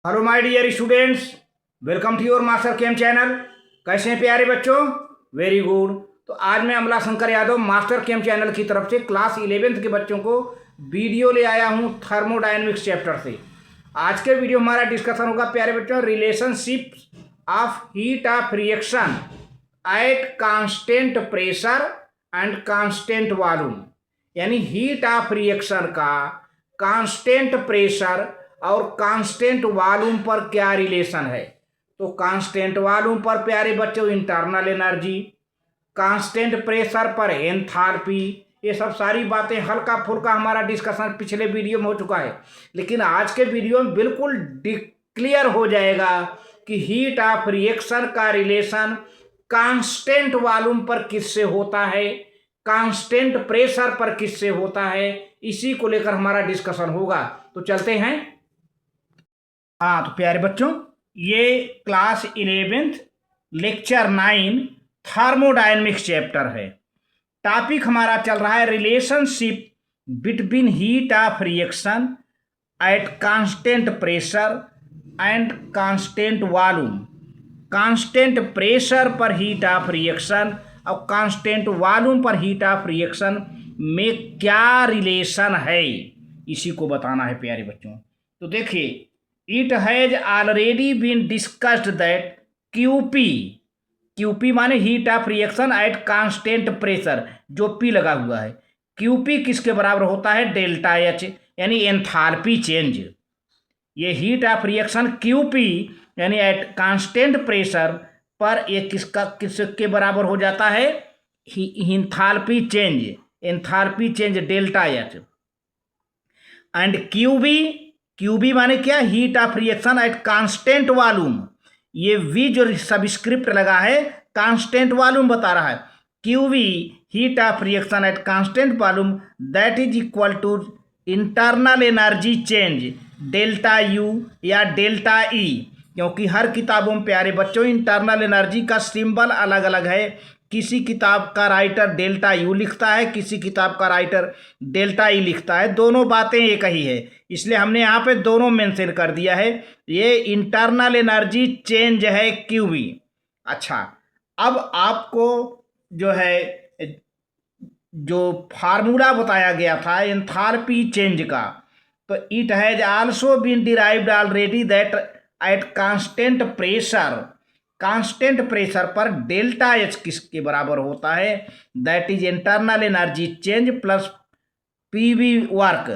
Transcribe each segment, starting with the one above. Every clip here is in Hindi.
Hello my dear students, welcome to your master chem channel. कैसे हैं प्यारे बच्चों? Very good. तो आज मैं Amla Shankar Yadav master chem channel की तरफ से क्लास 11th के बच्चों को वीडियो ले आया हूं थर्मोडायनेमिक्स चैप्टर से। आज के वीडियो हमारा डिस्कशन होगा प्यारे बच्चों, relationship of heat of reaction at constant pressure and constant volume. यानी हीट ऑफ रिएक्शन का कांस्टेंट प्रेशर और कांस्टेंट वॉल्यूम पर क्या रिलेशन है। तो कांस्टेंट वॉल्यूम पर प्यारे बच्चों इंटरनल एनर्जी, कांस्टेंट प्रेशर पर एंथैल्पी, ये सब सारी बातें हल्का फुल्का हमारा डिस्कशन पिछले वीडियो में हो चुका है। लेकिन आज के वीडियो में बिल्कुल क्लियर हो जाएगा कि हीट ऑफ रिएक्शन का रिलेशन कांस्टेंट वॉल्यूम पर किससे होता है, कांस्टेंट प्रेशर पर किससे होता है। इसी को लेकर हमारा डिस्कशन होगा। तो चलते हैं। हाँ तो प्यारे बच्चों, ये class 11th lecture 9 thermodynamics chapter है। टॉपिक हमारा चल रहा है relationship between heat of reaction at constant pressure and constant volume. Constant pressure पर हीट ऑफ रिएक्शन और कांस्टेंट वॉल्यूम पर हीट ऑफ रिएक्शन में क्या रिलेशन है, इसी को बताना है प्यारे बच्चों। तो देखिए, it has already been discussed that QP माने heat of reaction at constant pressure, जो पी लगा हुआ है। क्यूपी किसके बराबर होता है? डेल्टा एच, यानी एंथैल्पी चेंज। ये हीट ऑफ रिएक्शन क्यूपी यानी एट कांस्टेंट प्रेशर पर ये किसके बराबर हो जाता है? Enthalpy change delta H. And QV माने क्या? Heat of reaction at constant volume. ये वी जो सबस्क्रिप्ट लगा है कांस्टेंट वॉल्यूम बता रहा है। Q v heat of reaction at constant volume that is equal to internal energy change delta U या डेल्टा ई। क्योंकि हर किताबों में प्यारे बच्चों इंटरनल एनर्जी का सिंबल अलग अलग है। किसी किताब का राइटर डेल्टा यू लिखता है, किसी किताब का राइटर डेल्टा ई लिखता है। दोनों बातें एक ही है, इसलिए हमने यहाँ पे दोनों मेंशन कर दिया है। ये इंटरनल एनर्जी चेंज है क्यूबी। अच्छा, अब आपको जो है जो फार्मूला बताया गया था एंथैल्पी चेंज का, तो it has also been derived already that at constant pressure पर डेल्टा एच किसके बराबर होता है? That is internal energy change plus P V work.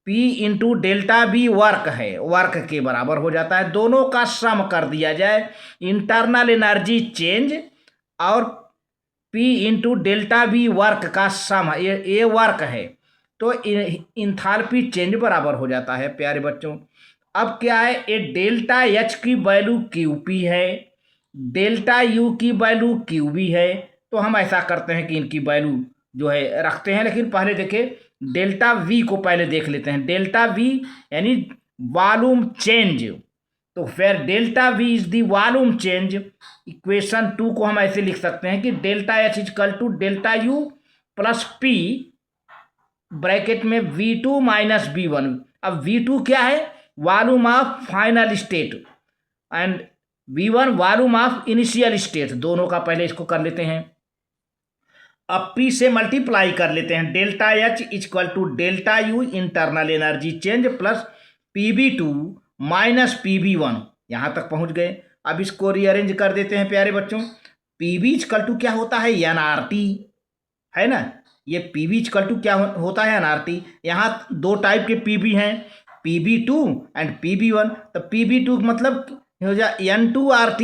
P into delta V work है, वर्क के बराबर हो जाता है। दोनों का सम कर दिया जाए, इंटरनल एनर्जी चेंज और P into delta V work का सम, ये वर्क है, तो इंथैल्पी चेंज बराबर हो जाता है प्यारे बच्चों। अब क्या है? ये डेल्टा एच की वैल्यू क्यूपी है, डेल्टा यू की वैल्यू क्यूबी है। तो हम ऐसा करते हैं कि इनकी वैल्यू जो है रखते हैं। लेकिन पहले देखें, डेल्टा वी को पहले देख लेते हैं। डेल्टा वी यानी वॉल्यूम चेंज, तो फिर delta V is the volume change. Equation 2 को हम ऐसे लिख सकते हैं कि delta H is equal to delta U plus P bracket में V2 माइनस V1। अब V2 क्या है? Volume of final state, and V1 volume of initial state. दोनों का पहले इसको कर लेते हैं। अब P से मल्टीप्लाई कर लेते हैं। Delta H is equal to delta U internal energy change plus PB2 minus PB1। यहाँ तक पहुँच गए। अब इसको रीअरेंज कर देते हैं प्यारे बच्चों। PB इजक्वल टू क्या होता है? NRT है ना। ये PB इजक्वल टू क्या होता है? NRT। यहाँ दो टाइप के PB हैं, PB2 एंड PB1। तो PB2 मतलब हो जाए N2RT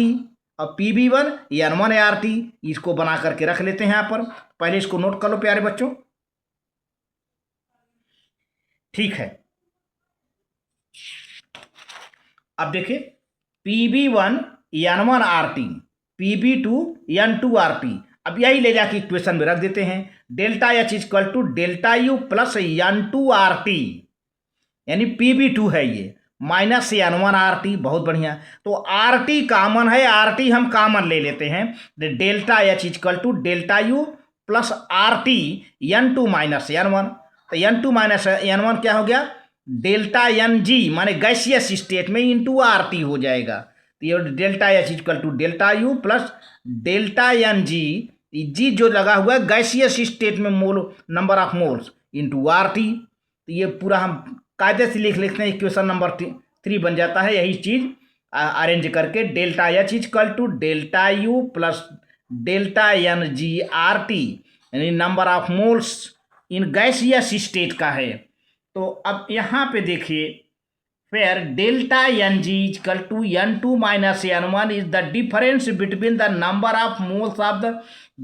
और PB1 N1RT। इसको बना करके रख लेते हैं यहाँ पर। पहले इसको नोट कर लो प्यारे बच्चों, ठीक है। अब देखिए, PB1 N1RT, PB2 N2RT। अब यही ले जाके इक्वेशन में रख देते हैं। Delta H is equal to delta U plus N2RT, यानी PB2 है ये, माइनस N1RT। बहुत बढ़िया। तो RT कॉमन है, RT हम कॉमन ले लेते हैं। Delta H is equal to delta U plus RT N2 minus N1। तो N2 माइनस N1 क्या हो गया? डेल्टा एन जी माने गैसियस स्टेट में इंटू आर टी हो जाएगा। तो ये delta H equal to delta U plus delta N G, G जो लगा हुआ है गैसियस स्टेट में mole number of moles into R T. तो ये पूरा हम कायदे से लिख लेते हैं, इक्वेशन नंबर 3 बन जाता है। यही चीज़ अरेंज करके delta H equal to delta U plus delta N G R T, यानी number of moles in gaseous state का है। तो अब यहाँ पे देखिए, फिर delta N G equal to N2 minus N1 is the difference between the number of moles of the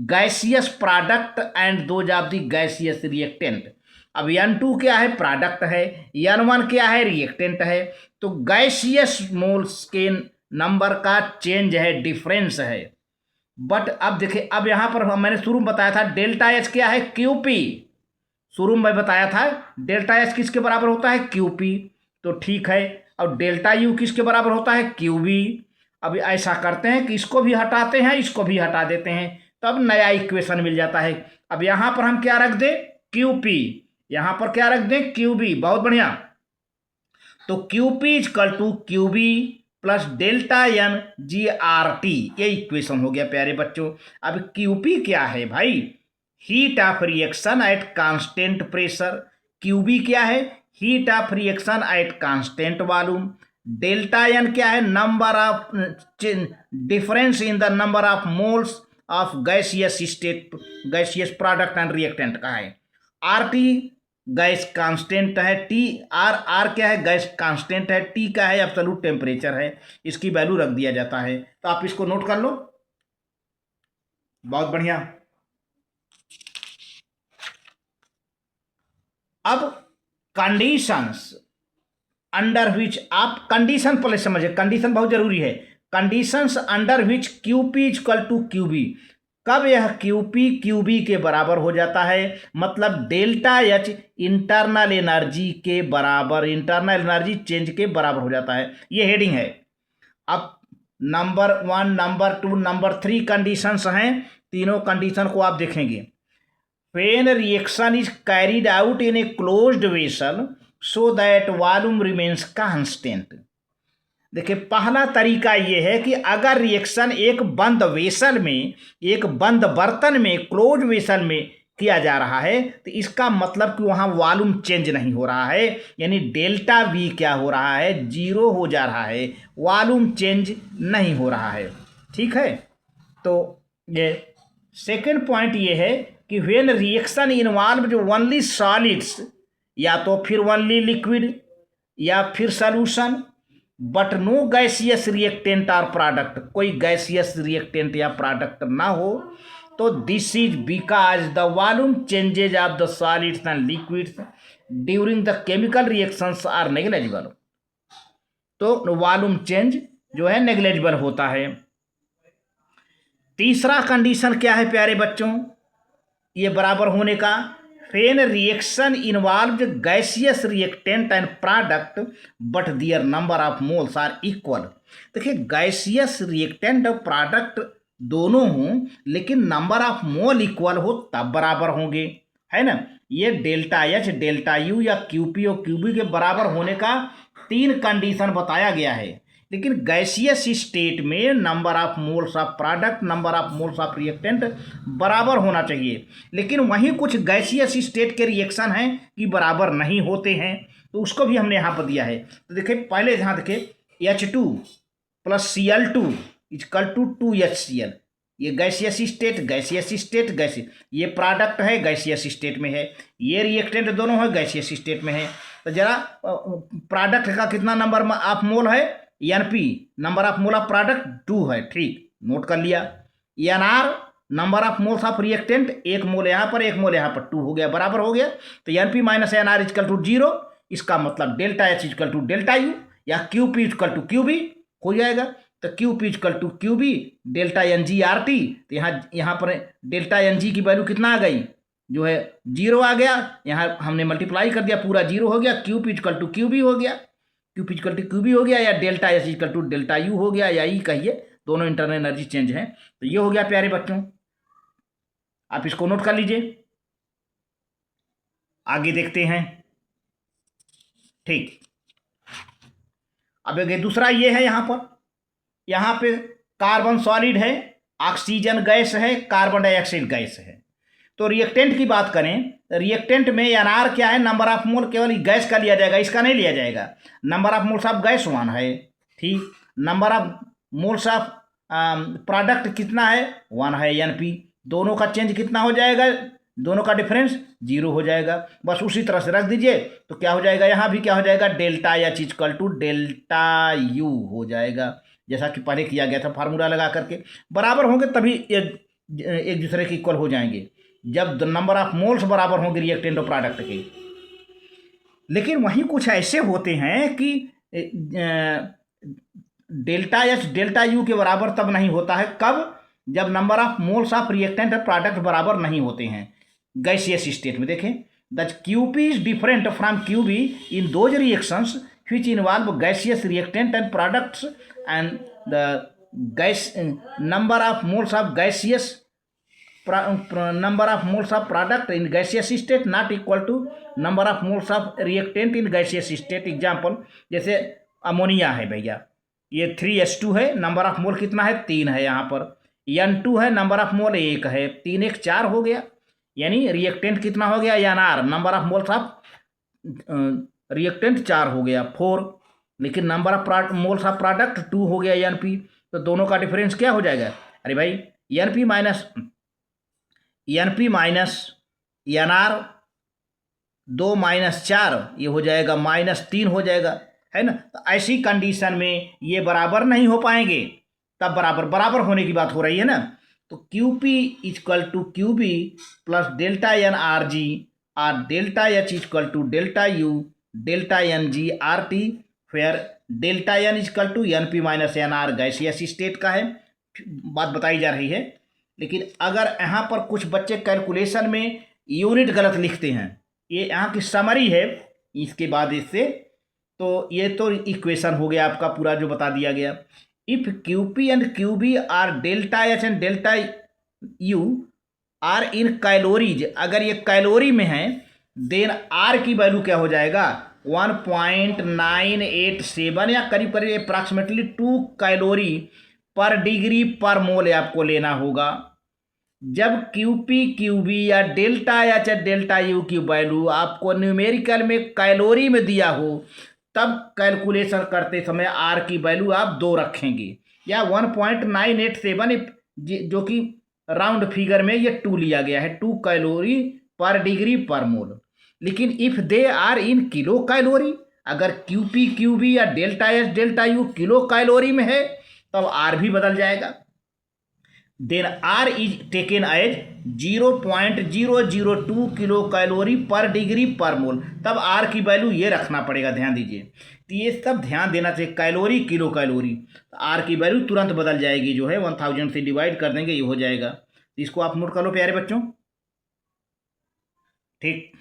gaseous product and those of the gaseous reactant. अब N2 क्या है, प्रोडक्ट है, N1 क्या है, रिएक्टेंट है। तो गैसियस मोल्स के नंबर का चेंज है, डिफरेंस है। बट अब देखिए, अब यहाँ पर मैंने शुरू में बताया था डेल्टा एच क्या है, क्यूपी। शुरू में बताया था डेल्टा एच किसके बराबर होता है, क्यूपी। तो ठीक है, अब डेल्टा यू किसके बराबर होता है, क्यूबी। अब ऐसा करते हैं कि इसको भी हटाते हैं, इसको भी हटा देते हैं, तो अब नया इक्वेशन मिल जाता है। अब यहाँ पर हम क्या रख दें, क्यूपी, यहाँ पर क्या रख दें, क्यूबी। बहुत बढ़िया। तो QP equal to QV plus delta N G R T, ये इक्वेशन हो गया प्यारे बच्चों। अब क्यूपी क्या है भाई, heat of reaction at constant pressure. QB क्या है, heat of reaction at constant volume. Delta N क्या है, number of difference in the number of moles of gaseous state, gaseous product and reactant का है। आर टी गैस कांस्टेंट है, टी आर, आर क्या है, गैस कांस्टेंट है, टी का है एब्सोल्यूट टेम्परेचर है, इसकी वैल्यू रख दिया जाता है। तो आप इसको नोट कर लो। बहुत बढ़िया। अब कंडीशंस अंडर विच, आप कंडीशन पहले समझिए, कंडीशन बहुत जरूरी है। Conditions under which q p equal to q v, कब यह क्यूपी क्यूबी के बराबर हो जाता है, मतलब डेल्टा एच इंटरनल एनर्जी के बराबर, इंटरनल एनर्जी चेंज के बराबर हो जाता है। ये हेडिंग है। अब नंबर 1, नंबर 2, नंबर 3 कंडीशंस हैं। तीनों कंडीशन को आप देखेंगे। When reaction is carried out in a closed vessel so that volume remains constant। देखिए, पहला तरीका ये है कि अगर रिएक्शन एक बंद वेसल में, एक बंद बर्तन में, क्लोज वेसल में किया जा रहा है, तो इसका मतलब कि वहाँ वॉल्यूम चेंज नहीं हो रहा है, यानी डेल्टा वी क्या हो रहा है, 0 हो जा रहा है, वॉल्यूम चेंज नहीं हो रहा है। ठीक है। तो ये सेकेंड पॉइंट ये है कि when reaction involve only solids, या तो फिर ओनली लिक्विड या फिर solution, but no gaseous reactant और प्रोडक्ट, कोई गैसियस रिएक्टेंट या प्रोडक्ट ना हो, तो this is because the volume changes of the solids and liquids during the chemical reactions are negligible. तो वॉल्यूम चेंज जो है नेग्लिजिबल होता है। तीसरा कंडीशन क्या है प्यारे बच्चों, ये बराबर होने का, when reaction involve gaseous reactant and product but their number of moles are equal. देखिए, गैसियस रिएक्टेंट और प्रोडक्ट दोनों हों, लेकिन नंबर ऑफ मोल इक्वल हो तब बराबर होंगे, है ना। ये डेल्टा एच, डेल्टा यू या क्यूपी और क्यूबी के बराबर होने का 3 कंडीशन बताया गया है। लेकिन गैसियस स्टेट में number of moles of product, number of moles of reactant बराबर होना चाहिए, लेकिन वहीं कुछ गैसियस स्टेट के रिएक्शन हैं कि बराबर नहीं होते हैं, तो उसको भी हमने यहाँ पर दिया है। तो देखिए, पहले यहाँ देखिए, H2 plus Cl2 equal to 2HCl, ये gaseous state, gaseous state, gaseous, ये प्रोडक्ट है गैसियस स्टेट में है, ये रिएक्टेंट दोनों है गैसियस स्टेट में है। तो जरा प्रोडक्ट का कितना नंबर ऑफ मोल है, NP, number of mole of product 2 है, ठीक, नोट कर लिया। NR, number of moles of reactant, 1 मोल यहाँ पर, 1 मोल यहाँ पर, 2 हो गया, बराबर हो गया। तो NP minus NR equal to 0, इसका मतलब delta H equal to delta U या क्यूपी इक्वल टू क्यूबी हो जाएगा। तो QP equal to q v delta N G R T, तो यहाँ पर डेल्टा एन जी की वैल्यू कितना आ गई, जो है 0 आ गया, यहाँ हमने मल्टीप्लाई कर दिया, पूरा 0 हो गया, क्यूपी इक्वल टू क्यूबी हो गया, क्यूपी इक्वल टू क्यूबी हो गया, या delta H equal to delta U हो गया, या ई कहिए, दोनों इंटरनल एनर्जी चेंज हैं। तो ये हो गया प्यारे बच्चों, आप इसको नोट कर लीजिए। आगे देखते हैं। ठीक। अब ये दूसरा ये है, यहाँ पे कार्बन सॉलिड है, ऑक्सीजन गैस है, कार्बन डाइऑक्साइड गैस है। तो रिएक्टेंट की बात करें, रिएक्टेंट में एनआर क्या है, नंबर ऑफ मोल केवल गैस का लिया जाएगा, इसका नहीं लिया जाएगा। Number of moles of gas 1 है, ठीक। Number of moles of product कितना है, 1 है, एनपी। दोनों का चेंज कितना हो जाएगा, दोनों का डिफरेंस 0 हो जाएगा। बस उसी तरह से रख दीजिए तो क्या हो जाएगा, यहाँ भी क्या हो जाएगा, delta H equal to delta U हो जाएगा, जैसा कि पहले किया गया था फार्मूला लगा करके। बराबर होंगे तभी एक दूसरे के इक्वल हो जाएंगे, जब नंबर ऑफ मोल्स बराबर होंगे रिएक्टेंट और प्रोडक्ट के। लेकिन वहीं कुछ ऐसे होते हैं कि डेल्टा एच डेल्टा यू के बराबर तब नहीं होता है, कब, जब number of moles of reactant और प्रोडक्ट बराबर नहीं होते हैं गैसियस स्टेट में। देखें, the q p is different from q v in those reactions which involve gaseous reactant and products, and the gas number of moles of gaseous number of moles of product in gaseous state not equal to number of moles of reactant in gaseous state। Example, जैसे अमोनिया है भैया, ये 3H2 है, नंबर ऑफ मोल कितना है, 3 है। यहाँ पर N2 है, नंबर ऑफ मोल 1 है, 3 1 4 हो गया, यानी रिएक्टेंट कितना हो गया, NR, number of moles of reactant 4 हो गया, 4। लेकिन number of moles of product 2 हो गया, एनपी। तो दोनों का डिफरेंस क्या हो जाएगा, अरे भाई एनपी माइनस एनआर 2 - 4, ये हो जाएगा -3 हो जाएगा, है ना। तो ऐसी कंडीशन में ये बराबर नहीं हो पाएंगे, तब बराबर होने की बात हो रही है ना। तो QP equal to QV plus delta N R G और delta H equal to delta U delta N G R T, फिर delta N equal to N P minus N R gaseous state का है, बात बताई जा रही है। लेकिन अगर यहाँ पर कुछ बच्चे कैलकुलेशन में यूनिट गलत लिखते हैं, ये यहाँ की समरी है, इसके बाद इससे तो ये तो इक्वेशन हो गया आपका पूरा जो बता दिया गया। If q p and q v are delta H and delta U are in calories, अगर ये कैलोरी में है, देन आर की वैल्यू क्या हो जाएगा, 1.987 या करीब approximately 2 calorie per degree per मोल आपको लेना होगा। जब क्यूपी क्यूबी या डेल्टा एच या डेल्टा यू की वैल्यू आपको न्यूमेरिकल में कैलोरी में दिया हो, तब कैलकुलेशन करते समय आर की वैल्यू आप 2 रखेंगे, या 1.987, जो कि राउंड फिगर में ये 2 लिया गया है, 2 calorie per degree per mole. लेकिन if they are in kilo calorie, अगर क्यूपी क्यूबी या delta H delta U kilo calorie में है, तब आर भी बदल जाएगा। Then R is taken as 0.002 kilo calorie per degree per mole, तब आर की वैल्यू ये रखना पड़ेगा, ध्यान दीजिए। तो ये सब ध्यान देना चाहिए, कैलोरी किलो कैलोरी, तो आर की वैल्यू तुरंत बदल जाएगी, जो है 1000 से डिवाइड कर देंगे, ये हो जाएगा। तो इसको आप नोट कर लो प्यारे बच्चों, ठीक।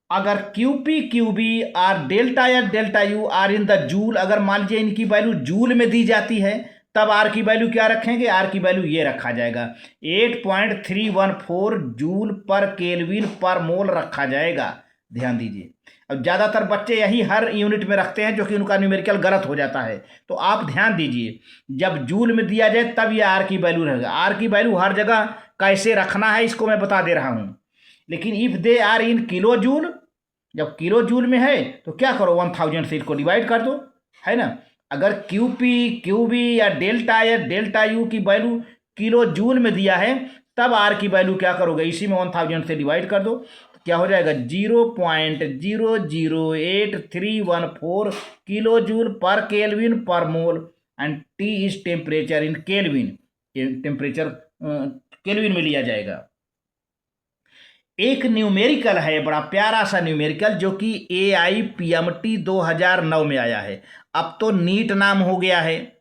अगर क्यूपी क्यूबी और डेल्टा या delta U are in the joule, अगर मान लीजिए इनकी वैल्यू जूल में दी जाती है, तब आर की वैल्यू क्या रखेंगे, आर की वैल्यू ये रखा जाएगा 8.314 जूल पर केल्विन पर मोल रखा जाएगा, ध्यान दीजिए। अब ज़्यादातर बच्चे यही हर यूनिट में रखते हैं, जो कि उनका न्यूमेरिकल गलत हो जाता है। तो आप ध्यान दीजिए, जब जूल में दिया जाए तब ये आर की वैल्यू रहेगा। आर की वैल्यू हर जगह कैसे रखना है इसको मैं बता दे रहा हूँ। लेकिन if they are in kilo joule, जब किलो जूल में है तो क्या करो, 1000 से इसको डिवाइड कर दो, है ना। अगर क्यूपी क्यूबी या डेल्टा यू की वैल्यू किलो जूल में दिया है, तब आर की वैल्यू क्या करोगे, इसी में 1000 से डिवाइड कर दो, तो क्या हो जाएगा 0.008314 kilo joule per kelvin per mole, and T is temperature in kelvin, temperature kelvin में लिया जाएगा। एक न्यूमेरिकल है, बड़ा प्यारा सा न्यूमेरिकल, जो कि AIPMT 2009 में आया है। अब तो नीट नाम हो गया है,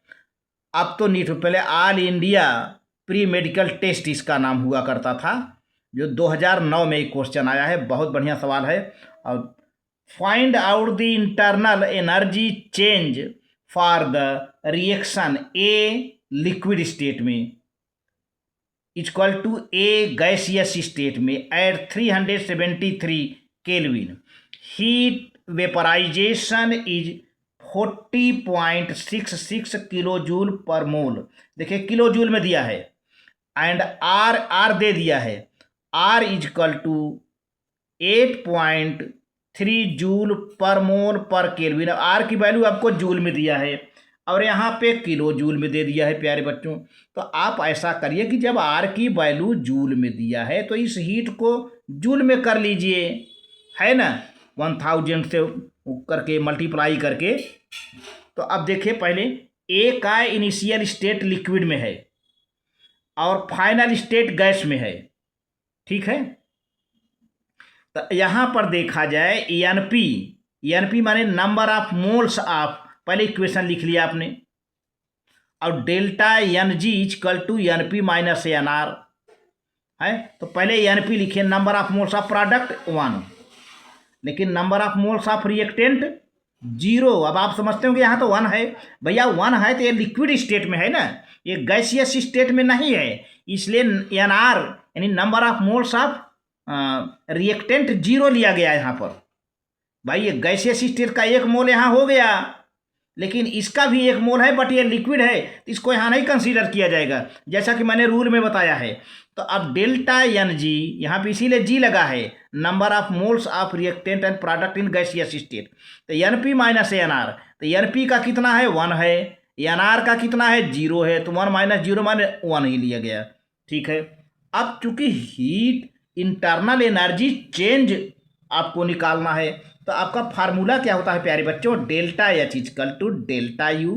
अब तो नीट, पहले All India Pre Medical Test इसका नाम हुआ करता था, जो 2009 में एक क्वेश्चन आया है, बहुत बढ़िया सवाल है। और find out the internal energy change for the reaction A liquid state में, equal to A gaseous state में at 373 kelvin heat vaporization is 40.66 kilo joule per mole. देखिए किलो जूल में दिया है एंड आर दे दिया है, are is equal to 8.3 joule per mole per kelvin. R की वैल्यू आपको जूल में दिया है और यहाँ पे किलो जूल में दे दिया है प्यारे बच्चों। तो आप ऐसा करिए कि जब आर की वैल्यू जूल में दिया है तो इस हीट को जूल में कर लीजिए, है ना, 1000 से करके मल्टीप्लाई करके। तो अब देखिए पहले ए का इनिशियल स्टेट लिक्विड में है और फाइनल स्टेट गैस में है, ठीक है। तो यहाँ पर देखा जाए एनपी माने नंबर ऑफ मोल्स ऑफ, पहले इक्वेशन लिख लिया आपने, और delta N G equal to N P minus N r है। तो पहले एन पी लिखिए, number of moles of product 1, लेकिन number of moles of reactant 0। अब आप समझते हो कि यहाँ तो 1 है, भैया 1 है तो ये लिक्विड स्टेट में है ना, ये गैसियस स्टेट में नहीं है, इसलिए एन आर यानी number of moles of reactant 0 लिया गया यहाँ पर। भाई ये गैसियस स्टेट का 1 मोल यहाँ हो गया, लेकिन इसका भी 1 मोल है, बट ये लिक्विड है तो इसको यहाँ नहीं कंसीडर किया जाएगा, जैसा कि मैंने रूल में बताया है। तो अब डेल्टा एन जी यहाँ पे इसीलिए जी लगा है, number of moles of reactant and product in gaseous state. तो N P minus N R, तो एन पी का कितना है 1 है, एन आर का कितना है 0 है, तो 1 माइनस 0 माइनस 1 ही लिया गया, ठीक है। अब चूंकि हीट इंटरनल एनर्जी चेंज आपको निकालना है, तो आपका फार्मूला क्या होता है प्यारे बच्चों, delta H equal to delta U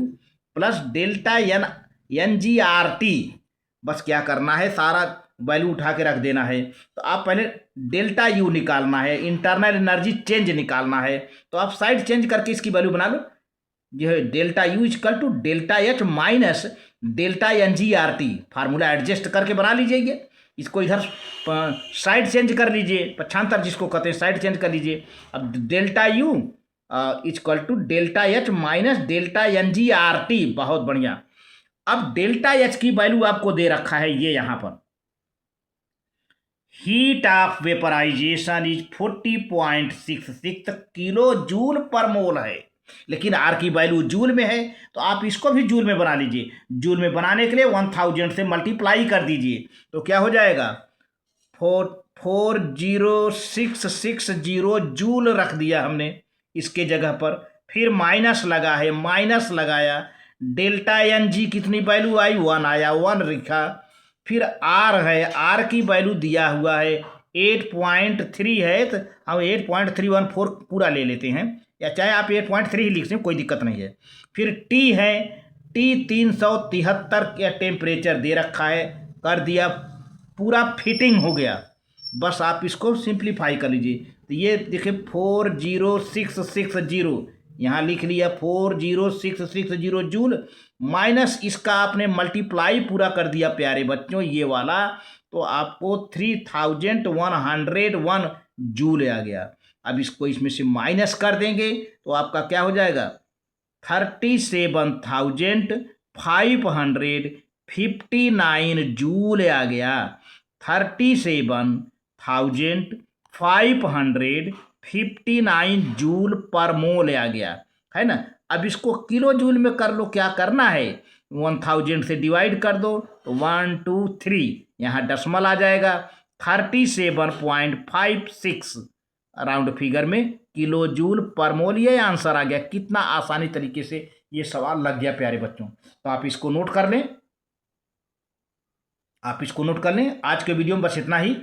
plus delta N G R T. बस क्या करना है, सारा वैल्यू उठा के रख देना है। तो आप पहले डेल्टा यू निकालना है, इंटरनल एनर्जी चेंज निकालना है, तो आप साइड चेंज करके इसकी वैल्यू बना लो, जो है delta U equal to delta H minus delta N G R T. Formula adjust करके बना लीजिए, इसको इधर साइड चेंज कर लीजिए, पक्षांतर जिसको कहते हैं साइड चेंज कर लीजिए। अब delta U equal to delta H minus delta N G R T, बहुत बढ़िया। अब डेल्टा एच की वैल्यू आपको दे रखा है ये यहाँ पर, heat of vaporization is 40.66 kilo joule per mole है, लेकिन आर की वैल्यू जूल में है, तो आप इसको भी जूल में बना लीजिए। जूल में बनाने के लिए 1000 से मल्टीप्लाई कर दीजिए, तो क्या हो जाएगा 44660 जूल रख दिया हमने इसके जगह पर, फिर माइनस लगा है, माइनस लगाया, डेल्टा एन जी कितनी वैल्यू आई 1 आया, 1 लिखा, फिर आर है, आर की वैल्यू दिया हुआ है 8.3 है, तो हम 8.314 पूरा ले लेते हैं, या चाहे आप 8.3 ही लिख दें, कोई दिक्कत नहीं है। फिर टी है, टी 373 का टेम्परेचर दे रखा है, कर दिया, पूरा फिटिंग हो गया। बस आप इसको सिंप्लीफाई कर लीजिए, तो ये देखिए 40660 यहाँ लिख लिया, 40660 जूल, माइनस इसका आपने मल्टीप्लाई पूरा कर दिया प्यारे बच्चों ये वाला, तो आपको 3101 जूल आ गया। अब इसको इसमें से माइनस कर देंगे तो आपका क्या हो जाएगा, 37,559 जूल आ गया, 37,559 जूल पर मोल आ गया, है ना। अब इसको किलो जूल में कर लो, क्या करना है 1000 से डिवाइड कर दो, तो 1 2 3 यहाँ डेसिमल आ जाएगा, 37.56 राउंड फिगर में किलो जूल पर मोल, ये आंसर आ गया। कितना आसानी तरीके से ये सवाल लग गया प्यारे बच्चों, तो आप इसको नोट कर लें, आप इसको नोट कर लें। आज के वीडियो में बस इतना ही।